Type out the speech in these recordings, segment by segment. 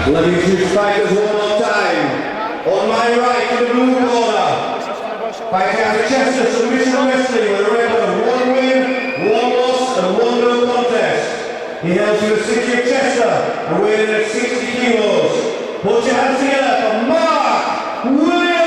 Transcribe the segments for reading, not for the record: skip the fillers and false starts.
Let me switch fighters one more time. On my right to the blue corner, fighting out of Chester submission wrestling with a record of 1 win, 1 loss and 1 no contest. He hails from the city of Chester and weighing in at 60 kilos. Put your hands together for Marc Williams!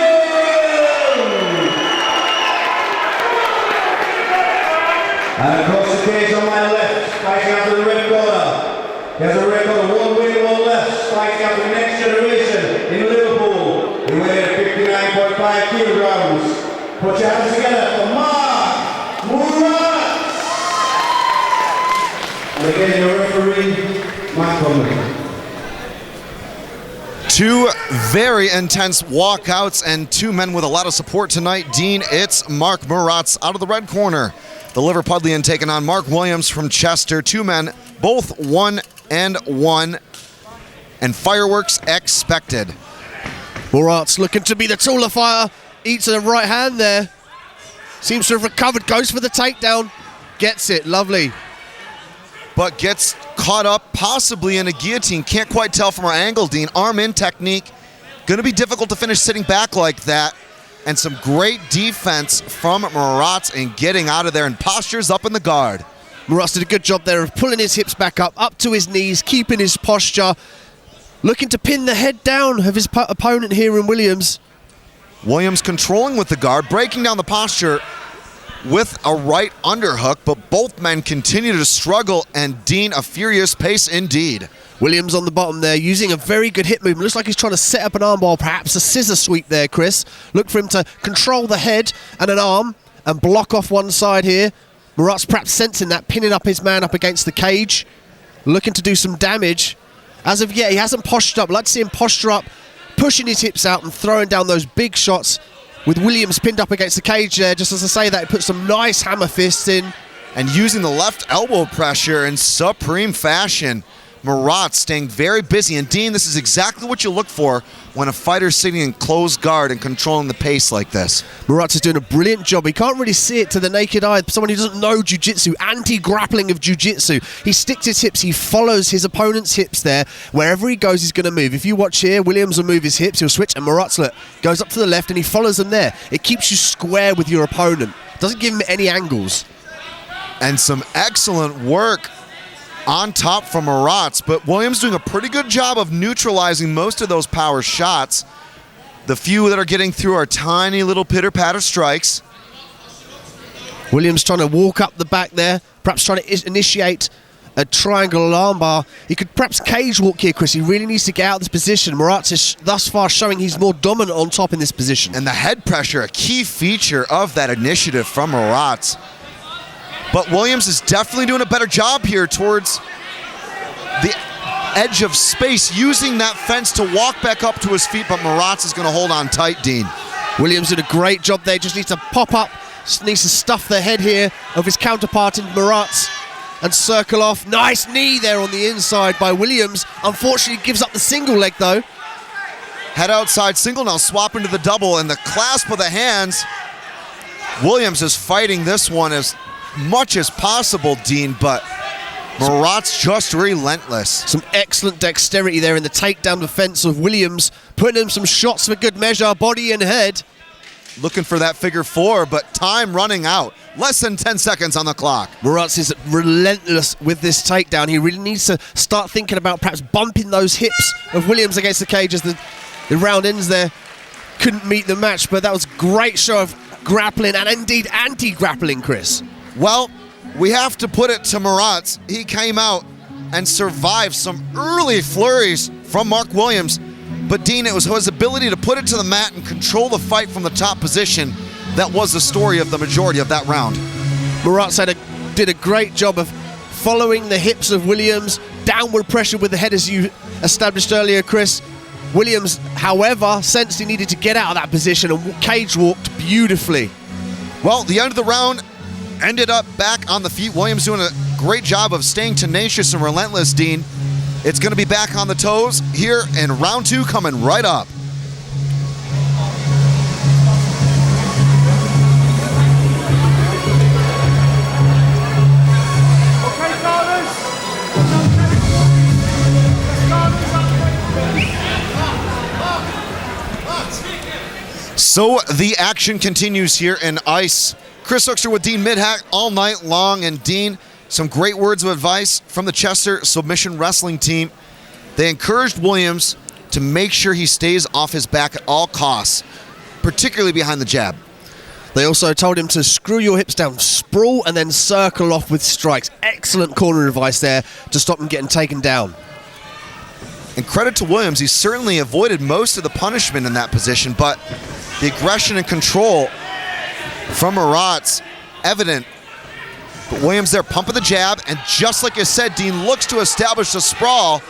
And across the cage on my left, fighting out of the red corner. He has a record of 1 win, 1 loss, fighting out the next generation in Liverpool. He weighed at 59.5 kilograms. Put your hands together for Marc Murasz! And again, your referee, Marc. Two very intense walkouts and two men with a lot of support tonight. Dean, it's Marc Murasz out of the red corner. The Liverpudlian taking on Marc Williams from Chester. Two men, both 1-1, and fireworks expected. Murasz looking to be the taller fighter. Eats a right hand there. Seems to have recovered, goes for the takedown. Gets it, lovely. But gets caught up possibly in a guillotine. Can't quite tell from our angle, Dean. Arm in technique. Going to be difficult to finish sitting back like that. And some great defense from Murasz in getting out of there, and postures up in the guard. Murasz did a good job there of pulling his hips back up to his knees, keeping his posture, looking to pin the head down of his opponent here in Williams. Williams controlling with the guard, breaking down the posture with a right underhook, but both men continue to struggle, and Dean, a furious pace indeed. Williams on the bottom there, using a very good hip movement. Looks like he's trying to set up an armbar, perhaps a scissor sweep there, Chris. Look for him to control the head and an arm and block off one side here. Murasz perhaps sensing that, pinning up his man up against the cage, looking to do some damage. As of yet, he hasn't postured up. I'd like to see him posture up, pushing his hips out and throwing down those big shots with Williams pinned up against the cage there. Just as I say that, he put some nice hammer fists in. And using the left elbow pressure in supreme fashion. Murasz staying very busy. And Dean, this is exactly what you look for when a fighter's sitting in closed guard and controlling the pace like this. Murasz is doing a brilliant job. He can't really see it to the naked eye. Someone who doesn't know jiu-jitsu, anti-grappling of jiu-jitsu. He sticks his hips, he follows his opponent's hips there. Wherever he goes, he's going to move. If you watch here, Williams will move his hips, he'll switch, and Murasz, look, goes up to the left and he follows them there. It keeps you square with your opponent. Doesn't give him any angles. And some excellent work on top from Murasz, but Williams doing a pretty good job of neutralizing most of those power shots. The few that are getting through are tiny little pitter-patter strikes. Williams trying to walk up the back there, perhaps trying to initiate a triangle armbar. He could perhaps cage walk here, Chris. He really needs to get out of this position. Murasz is thus far showing he's more dominant on top in this position. And the head pressure, a key feature of that initiative from Murasz. But Williams is definitely doing a better job here towards the edge of space, using that fence to walk back up to his feet, but Murasz is going to hold on tight, Dean. Williams did a great job there, just needs to pop up, needs to stuff the head here of his counterpart in Murasz and circle off. Nice knee there on the inside by Williams. Unfortunately, gives up the single leg though. Head outside single, now swap into the double, and the clasp of the hands. Williams is fighting this one as much as possible, Dean, but Murasz just relentless. Some excellent dexterity there in the takedown defense of Williams, putting in some shots for good measure, body and head. Looking for that figure four, but time running out. Less than 10 seconds on the clock. Murasz is relentless with this takedown. He really needs to start thinking about perhaps bumping those hips of Williams against the cage as the round ends there. Couldn't meet the match, but that was a great show of grappling and indeed anti-grappling, Chris. Well, we have to put it to Murasz. He came out and survived some early flurries from Marc Williams. But Dean, it was his ability to put it to the mat and control the fight from the top position that was the story of the majority of that round. Murasz did a great job of following the hips of Williams, downward pressure with the head as you established earlier, Chris. Williams, however, sensed he needed to get out of that position and cage walked beautifully. Well, the end of the round ended up back on the feet. Williams doing a great job of staying tenacious and relentless, Dean. It's going to be back on the toes here in round two coming right up. So the action continues here in ice. Chris Hookster with Dean Midhack all night long. And Dean, some great words of advice from the Chester Submission Wrestling team. They encouraged Williams to make sure he stays off his back at all costs, particularly behind the jab. They also told him to screw your hips down, sprawl, and then circle off with strikes. Excellent corner advice there to stop him getting taken down. And credit to Williams, he certainly avoided most of the punishment in that position, but the aggression and control from Murasz, evident. But Williams there pumping the jab, and just like you said, Dean looks to establish a sprawl.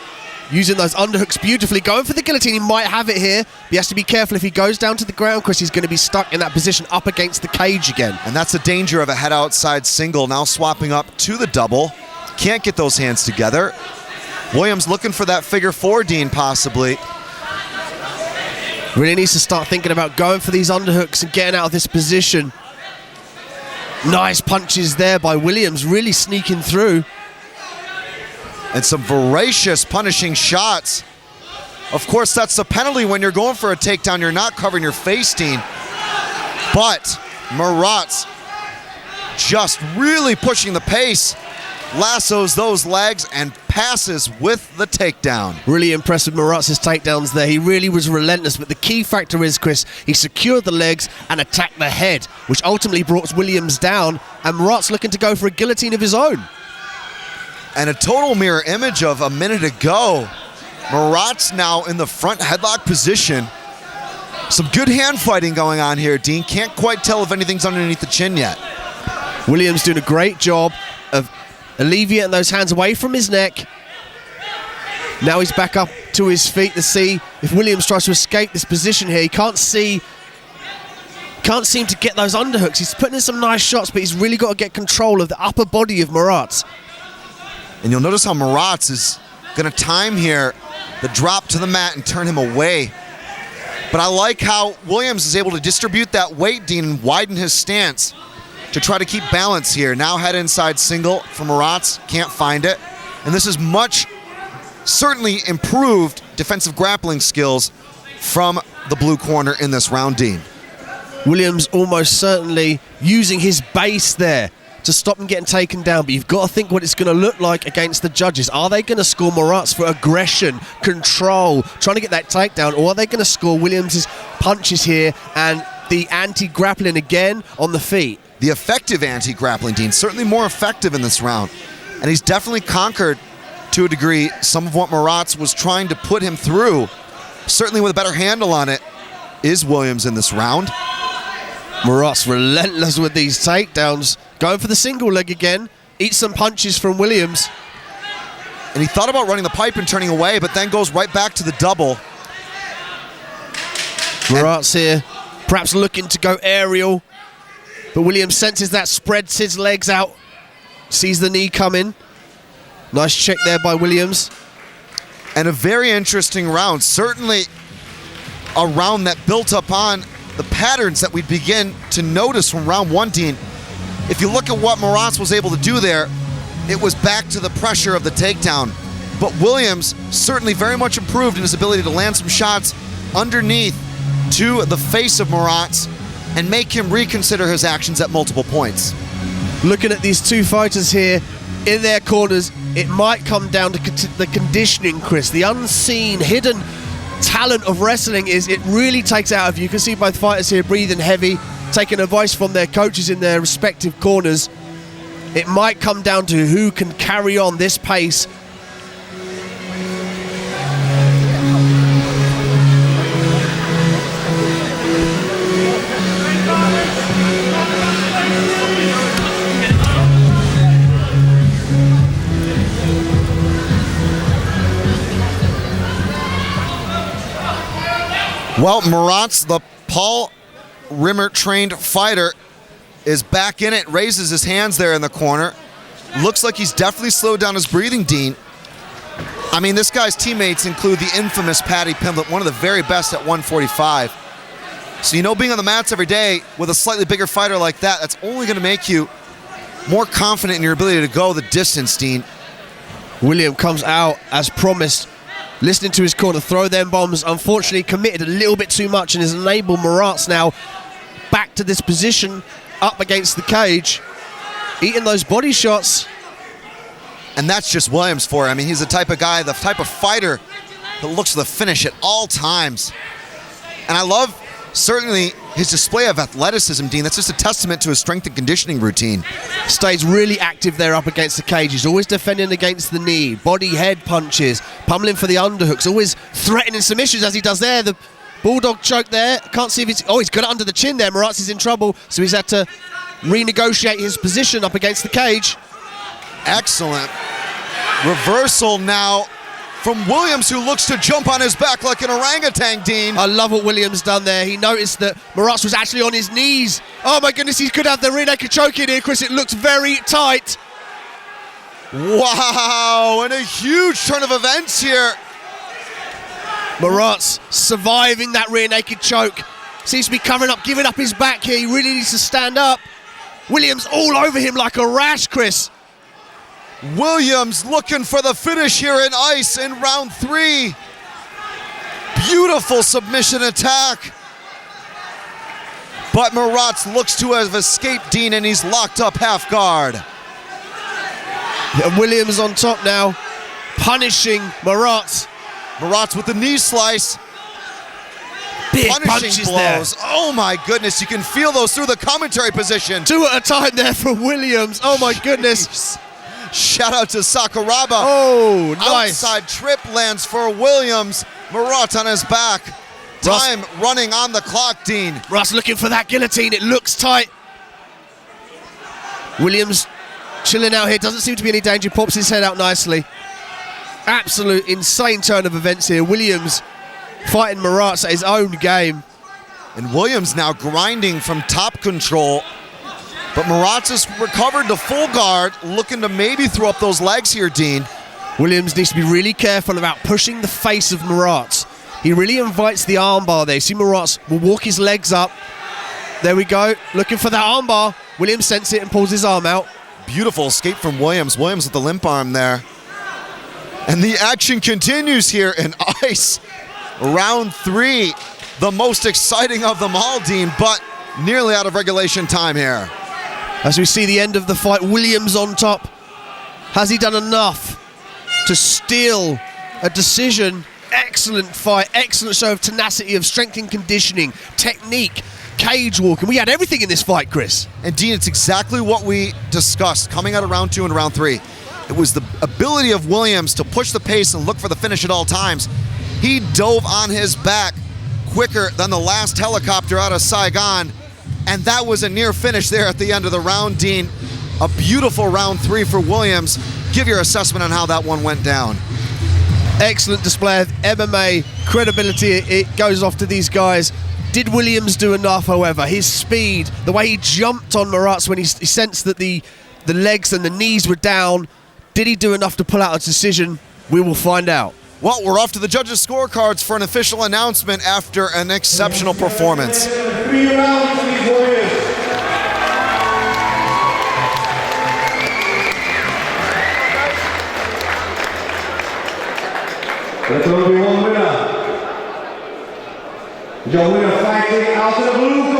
Using those underhooks beautifully, going for the guillotine. He might have it here, but he has to be careful. If he goes down to the ground, Chris, he's going to be stuck in that position up against the cage again. And that's the danger of a head outside single, now swapping up to the double. Can't get those hands together. Williams looking for that figure four, Dean, possibly. Really needs to start thinking about going for these underhooks and getting out of this position. Nice punches there by Williams, really sneaking through. And some voracious punishing shots. Of course, that's the penalty when you're going for a takedown. You're not covering your face, Dean. But Murasz just really pushing the pace, lassos those legs and passes with the takedown. Really impressive Muratz's takedowns there. He really was relentless, but the key factor is, Chris, he secured the legs and attacked the head, which ultimately brought Williams down, and Murasz looking to go for a guillotine of his own. And a total mirror image of a minute ago. Murasz now in the front headlock position. Some good hand fighting going on here, Dean. Can't quite tell if anything's underneath the chin yet. Williams doing a great job of alleviating those hands away from his neck. Now he's back up to his feet to see if Williams tries to escape this position here. He can't seem to get those underhooks. He's putting in some nice shots, but he's really got to get control of the upper body of Murasz. And you'll notice how Murasz is going to time here the drop to the mat and turn him away. But I like how Williams is able to distribute that weight, Dean, and widen his stance to try to keep balance here. Now head inside single for Murasz, can't find it. And this is certainly improved defensive grappling skills from the blue corner in this round, Dean. Williams almost certainly using his base there to stop him getting taken down, but you've got to think what it's going to look like against the judges. Are they going to score Murasz for aggression, control, trying to get that takedown, or are they going to score Williams' punches here and the anti-grappling again on the feet? The effective anti-grappling, Dean, certainly more effective in this round. And he's definitely conquered, to a degree, some of what Murasz was trying to put him through. Certainly with a better handle on it is Williams in this round. Murasz relentless with these takedowns, going for the single leg again, eats some punches from Williams. And he thought about running the pipe and turning away, but then goes right back to the double. Murasz here, perhaps looking to go aerial, but Williams senses that, spreads his legs out, sees the knee coming. Nice check there by Williams. And a very interesting round, certainly a round that built upon the patterns that we begin to notice from round one, Dean. If you look at what Murasz was able to do there, it was back to the pressure of the takedown. But Williams certainly very much improved in his ability to land some shots underneath to the face of Murasz and make him reconsider his actions at multiple points. Looking at these two fighters here in their corners, it might come down to the conditioning, Chris. The unseen, hidden talent of wrestling is it really takes out of you. You can see both fighters here breathing heavy, taking advice from their coaches in their respective corners. It might come down to who can carry on this pace. Well, Murasz, the Paul Rimmer trained fighter, is back in it, raises his hands there in the corner. Looks like he's definitely slowed down his breathing, Dean. I mean, this guy's teammates include the infamous Paddy Pimblett, one of the very best at 145. So you know, being on the mats every day with a slightly bigger fighter like that, that's only going to make you more confident in your ability to go the distance, Dean. William comes out as promised listening to his corner, throw them bombs. Unfortunately, committed a little bit too much and has enabled Murasz now back to this position up against the cage, eating those body shots. And that's just Williams for him. I mean, he's the type of guy, the type of fighter that looks for the finish at all times. And I love, certainly, his display of athleticism, Dean. That's just a testament to his strength and conditioning routine. Stays really active there up against the cage. He's always defending against the knee, body, head punches, pummeling for the underhooks, always threatening submissions as he does there. The bulldog choke there. Can't see if he's... Oh, he's got it under the chin there. Murasz is in trouble, so he's had to renegotiate his position up against the cage. Excellent. Reversal now from Williams, who looks to jump on his back like an orangutan, Dean. I love what Williams done there. He noticed that Murasz was actually on his knees. Oh my goodness, he could have the rear naked choke in here, Chris. It looks very tight. Wow, and a huge turn of events here. Murasz surviving that rear naked choke. Seems to be covering up, giving up his back here. He really needs to stand up. Williams all over him like a rash, Chris. Williams looking for the finish here in ice in round 3. Beautiful submission attack. But Murasz looks to have escaped, Dean, and he's locked up half guard. And Williams on top now, punishing Murasz. Murasz with the knee slice. Big Punishing blows. There. Oh my goodness, you can feel those through the commentary position. 2 at a time there for Williams. Oh my goodness. Shout out to Sakuraba. Oh, nice. Outside trip lands for Williams. Murasz on his back. Time running on the clock, Dean. Murasz looking for that guillotine. It looks tight. Williams chilling out here. Doesn't seem to be any danger. Pops his head out nicely. Absolute insane turn of events here. Williams fighting Murasz at his own game. And Williams now grinding from top control. But Murasz has recovered to full guard, looking to maybe throw up those legs here, Dean. Williams needs to be really careful about pushing the face of Murasz. He really invites the armbar there. See, Murasz will walk his legs up. There we go, looking for that armbar. Williams senses it and pulls his arm out. Beautiful escape from Williams. Williams with the limp arm there. And the action continues here in ice. Round 3, the most exciting of them all, Dean, but nearly out of regulation time here. As we see the end of the fight, Williams on top. Has he done enough to steal a decision? Excellent fight, excellent show of tenacity, of strength and conditioning, technique, cage walking. We had everything in this fight, Chris. And Dean, it's exactly what we discussed coming out of round 2 and round 3. It was the ability of Williams to push the pace and look for the finish at all times. He dove on his back quicker than the last helicopter out of Saigon. And that was a near finish there at the end of the round, Dean. A beautiful round 3 for Williams. Give your assessment on how that one went down. Excellent display of MMA credibility. It goes off to these guys. Did Williams do enough, however? His speed, the way he jumped on Murasz when he sensed that the legs and the knees were down. Did he do enough to pull out a decision? We will find out. Well, we're off to the judges' scorecards for an official announcement after an exceptional performance. 3 rounds, please, Warriors. There's only one winner. Your winner fighting out of the blue